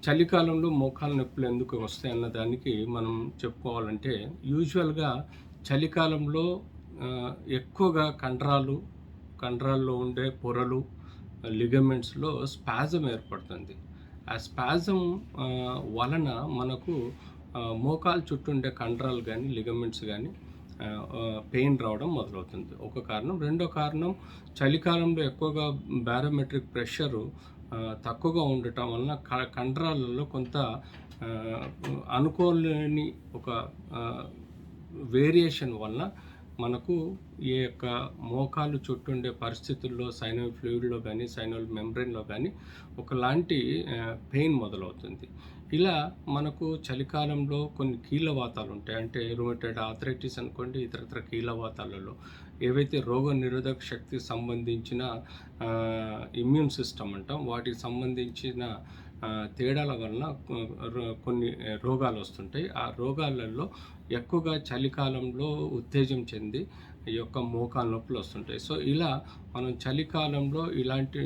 చలికాలంలో మోకాళ్ళ నొప్పులు ఎందుకు వస్తాయి అన్న దానికి మనం చెప్పుకోవాలంటే యూజువల్గా చలికాలంలో ఎక్కువగా కండరాల్లో ఉండే పొరలు లిగమెంట్స్లో స్పాజం ఏర్పడుతుంది. ఆ స్పాజం వలన మనకు మోకాలు చుట్టూ ఉండే కండరాలు కానీ లిగమెంట్స్ కానీ పెయిన్ రావడం మొదలవుతుంది. ఒక కారణం. రెండో కారణం, చలికాలంలో ఎక్కువగా బారోమెట్రిక్ ప్రెషరు తక్కువగా ఉండటం వలన కండరాలలో కొంత అనుకోలేని ఒక వేరియేషన్ వలన మనకు ఈ యొక్క మోకాలు చుట్టుండే పరిస్థితుల్లో సైనల్ ఫ్లూయిడ్లో కానీ సైనల్ మెంబ్రెయిన్లో కానీ ఒకలాంటి పెయిన్ మొదలవుతుంది. ఇలా మనకు చలికాలంలో కొన్ని కీళ్ళవాతాలు ఉంటాయి. అంటే రుమటైడ్ ఆర్థరైటిస్ అనుకోండి, ఇతరత్ర కీళ్ళవాతాలలో ఏవైతే రోగ నిరోధక శక్తికి సంబంధించిన ఇమ్యూన్ సిస్టమ్ అంటాం, వాటికి సంబంధించిన తేడాల వలన కొన్ని రోగాలు వస్తుంటాయి. ఆ రోగాలలో ఎక్కువగా చలికాలంలో ఉత్తేజం చెంది ఈ యొక్క మోకాలు నొప్పులు వస్తుంటాయి. సో ఇలా మనం చలికాలంలో ఇలాంటి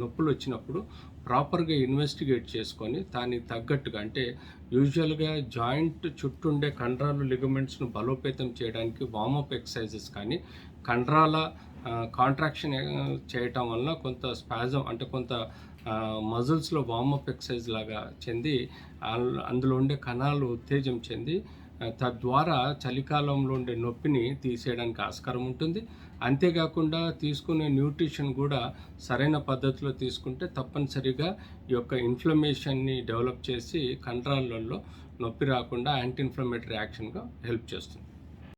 నొప్పులు వచ్చినప్పుడు ప్రాపర్గా ఇన్వెస్టిగేట్ చేసుకొని దానికి తగ్గట్టుగా, అంటే యూజువల్గా జాయింట్ చుట్టుండే కండరాలు లిగమెంట్స్ను బలోపేతం చేయడానికి వార్మప్ ఎక్సర్సైజెస్ కానీ కండరాల కాంట్రాక్షన్ చేయటం వలన కొంత స్పాజం, అంటే కొంత మజిల్స్లో వార్మప్ ఎక్సర్సైజ్ లాగా చెంది అందులో ఉండే కణాలు ఉత్తేజం చెంది తద్వారా చలికాలంలో ఉండే నొప్పిని తీసేయడానికి ఆస్కారం ఉంటుంది. అంతేకాకుండా తీసుకునే న్యూట్రిషన్ కూడా సరైన పద్ధతిలో తీసుకుంటే తప్పనిసరిగా ఈ యొక్క ఇన్ఫ్లమేషన్ని డెవలప్ చేసి కండరాలలో నొప్పి రాకుండా యాంటీ ఇన్ఫ్లమేటరీ యాక్షన్గా హెల్ప్ చేస్తుంది.